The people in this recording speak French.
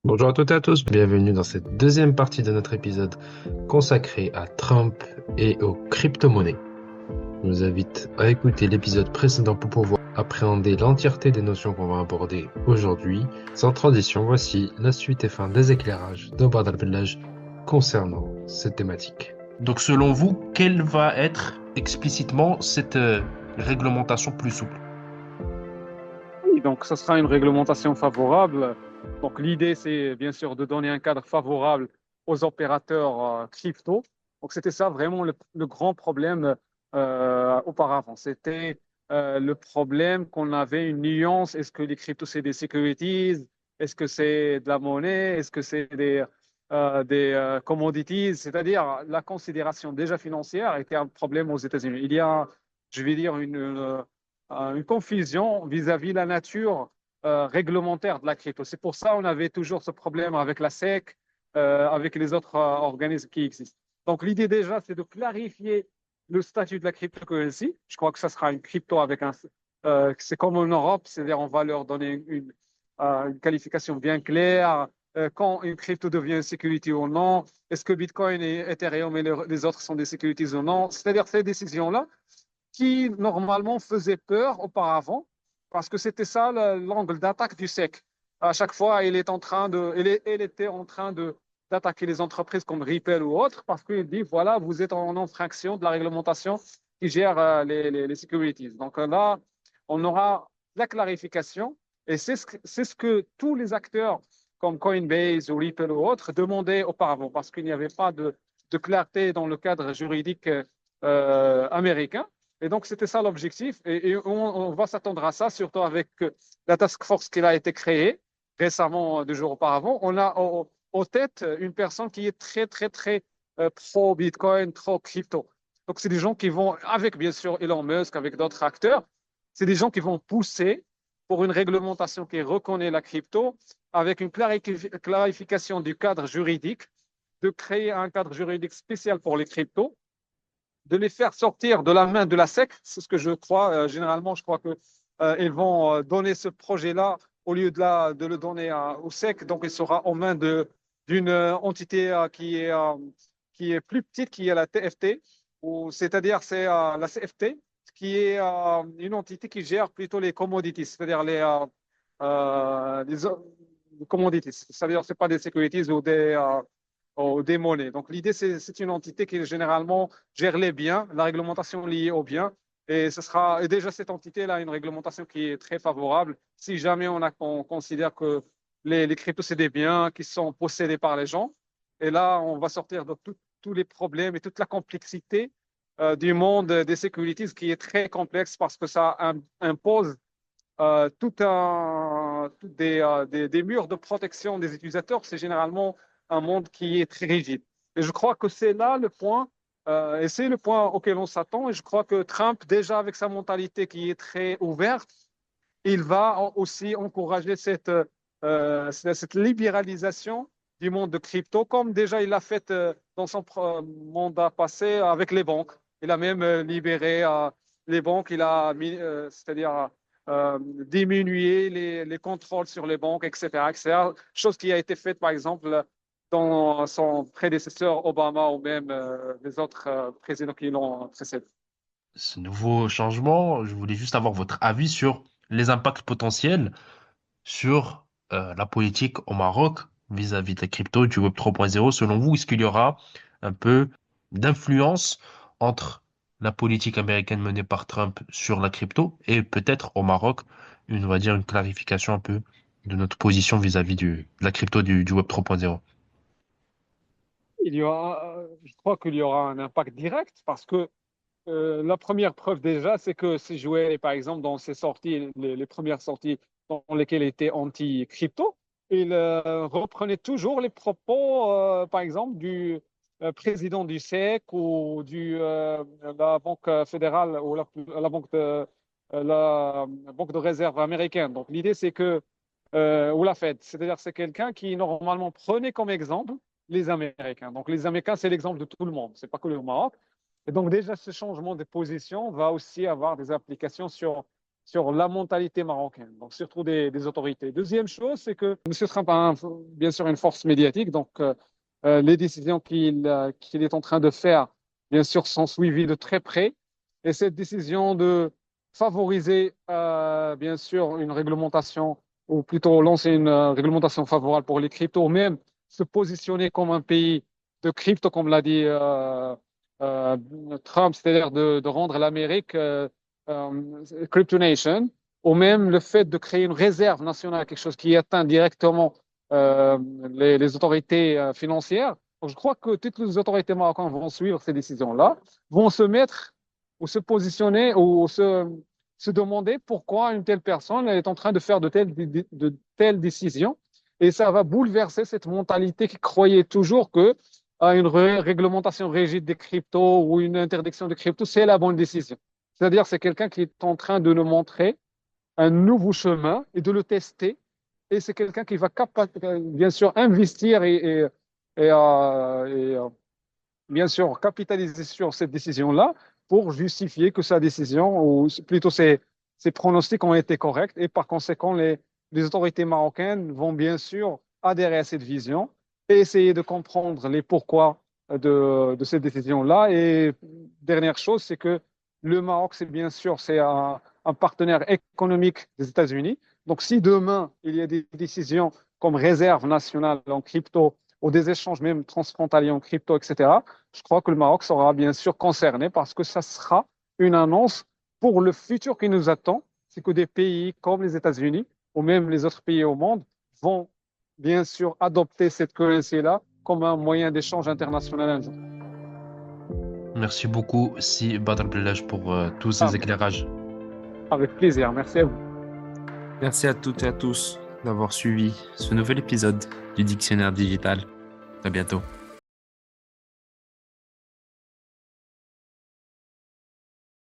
Bonjour à toutes et à tous, bienvenue dans cette deuxième partie de notre épisode consacré à Trump et aux crypto-monnaies. Je vous invite à écouter l'épisode précédent pour pouvoir appréhender l'entièreté des notions qu'on va aborder aujourd'hui. Sans transition, voici la suite et fin des éclairages de Badr Village concernant cette thématique. Donc, selon vous, quelle va être explicitement cette réglementation plus souple? Oui, donc ce sera une réglementation favorable. Donc l'idée, c'est bien sûr de donner un cadre favorable aux opérateurs crypto. Donc c'était ça vraiment le grand problème auparavant. C'était le problème qu'on avait une nuance. Est-ce que les cryptos, c'est des securities? Est-ce que c'est de la monnaie? Est-ce que c'est des commodities? C'est-à-dire la considération déjà financière était un problème aux États-Unis. Il y a, je vais dire, une confusion vis-à-vis de la nature réglementaire de la crypto. C'est pour ça qu'on avait toujours ce problème avec la SEC, avec les autres organismes qui existent. Donc l'idée déjà, c'est de clarifier le statut de la cryptocurrency. Je crois que ça sera une crypto avec c'est comme en Europe, c'est-à-dire on va leur donner une qualification bien claire. Quand une crypto devient une sécurité ou non, est-ce que Bitcoin et Ethereum et les autres sont des sécurités ou non? C'est-à-dire ces décisions-là qui normalement faisait peur auparavant, parce que c'était ça l'angle d'attaque du SEC. À chaque fois, elle était en train d'attaquer les entreprises comme Ripple ou autres, parce qu'il dit, voilà, vous êtes en infraction de la réglementation qui gère les securities. Donc là, on aura la clarification, et c'est ce que tous les acteurs comme Coinbase ou Ripple ou autres demandaient auparavant, parce qu'il n'y avait pas de clarté dans le cadre juridique américain. Et donc, c'était ça l'objectif. Et on va s'attendre à ça, surtout avec la task force qui a été créée récemment, 2 jours auparavant. On a aux têtes une personne qui est très, très, très pro-Bitcoin, pro-crypto. Donc, c'est des gens qui vont, avec bien sûr Elon Musk, avec d'autres acteurs, c'est des gens qui vont pousser pour une réglementation qui reconnaît la crypto, avec une clarification du cadre juridique, de créer un cadre juridique spécial pour les cryptos, de les faire sortir de la main de la SEC. C'est ce que je crois. Généralement, je crois qu'ils vont donner ce projet-là au lieu de le donner au SEC. Donc, il sera en main d'une entité qui est plus petite, qui est la TFT, c'est-à-dire c'est la CFT, qui est une entité qui gère plutôt les commodities, c'est-à-dire les commodities. C'est-à-dire ce pas des securities ou des monnaies. Donc l'idée, c'est une entité qui généralement gère les biens, la réglementation liée aux biens. Et déjà, cette entité-là a une réglementation qui est très favorable. Si jamais on considère que les cryptos, c'est des biens qui sont possédés par les gens, et là, on va sortir de tous les problèmes et toute la complexité du monde des securities qui est très complexe parce que ça impose des murs de protection des utilisateurs. C'est généralement un monde qui est très rigide. Et je crois que c'est là le point, et c'est le point auquel on s'attend. Et je crois que Trump, déjà avec sa mentalité qui est très ouverte, il va aussi encourager cette libéralisation du monde de crypto, comme déjà il l'a fait dans son mandat passé avec les banques. Il a même libéré les banques, c'est-à-dire diminué les contrôles sur les banques, etc., etc. Chose qui a été faite, par exemple, dans son prédécesseur Obama ou même les autres présidents qui l'ont précédé. Ce nouveau changement, je voulais juste avoir votre avis sur les impacts potentiels sur la politique au Maroc vis-à-vis de la crypto, du Web 3.0. Selon vous, est-ce qu'il y aura un peu d'influence entre la politique américaine menée par Trump sur la crypto et peut-être au Maroc, on va dire une clarification un peu de notre position vis-à-vis de la crypto du Web 3.0? Je crois qu'il y aura un impact direct parce que la première preuve déjà, c'est que ces jouets, par exemple, dans ces sorties, les premières sorties dans lesquelles il était anti-crypto, il reprenait toujours les propos, par exemple, du président du SEC ou la Banque fédérale ou la Banque de réserve américaine. Donc l'idée, c'est que, ou la Fed, c'est-à-dire c'est quelqu'un qui normalement prenait comme exemple les Américains. Donc les Américains, c'est l'exemple de tout le monde, c'est pas que le Maroc. Et donc déjà, ce changement de position va aussi avoir des applications sur la mentalité marocaine, donc surtout des autorités. Deuxième chose, c'est que M. Trump a bien sûr une force médiatique, donc les décisions qu'il est en train de faire, bien sûr, sont suivies de très près. Et cette décision de favoriser, bien sûr, une réglementation, ou plutôt lancer une réglementation favorable pour les cryptos, ou même se positionner comme un pays de crypto, comme l'a dit euh, Trump, c'est-à-dire de rendre l'Amérique Crypto Nation, ou même le fait de créer une réserve nationale, quelque chose qui atteint directement euh, les autorités financières. Donc, je crois que toutes les autorités marocaines vont suivre ces décisions-là, vont se mettre ou se positionner ou se demander pourquoi une telle personne est en train de faire de telles décisions. Et ça va bouleverser cette mentalité qui croyait toujours que une réglementation rigide des cryptos ou une interdiction des cryptos, c'est la bonne décision. C'est-à-dire, c'est quelqu'un qui est en train de nous montrer un nouveau chemin et de le tester. Et c'est quelqu'un qui va bien sûr investir et bien sûr capitaliser sur cette décision-là pour justifier que sa décision, ou plutôt ses pronostics ont été corrects. Et par conséquent, les autorités marocaines vont bien sûr adhérer à cette vision et essayer de comprendre les pourquoi de cette décision-là. Et dernière chose, c'est que le Maroc, c'est bien sûr, c'est un partenaire économique des États-Unis. Donc, si demain, il y a des décisions comme réserve nationale en crypto ou des échanges même transfrontaliers en crypto, etc., je crois que le Maroc sera bien sûr concerné parce que ça sera une annonce pour le futur qui nous attend. C'est que des pays comme les États-Unis ou même les autres pays au monde vont bien sûr adopter cette currency-là comme un moyen d'échange international un jour. Merci beaucoup, Si Badr Blelaj, pour tous Ah, ces éclairages. avec plaisir. Merci à vous. Merci à toutes et à tous d'avoir suivi ce nouvel épisode du Dictionnaire Digital. À bientôt.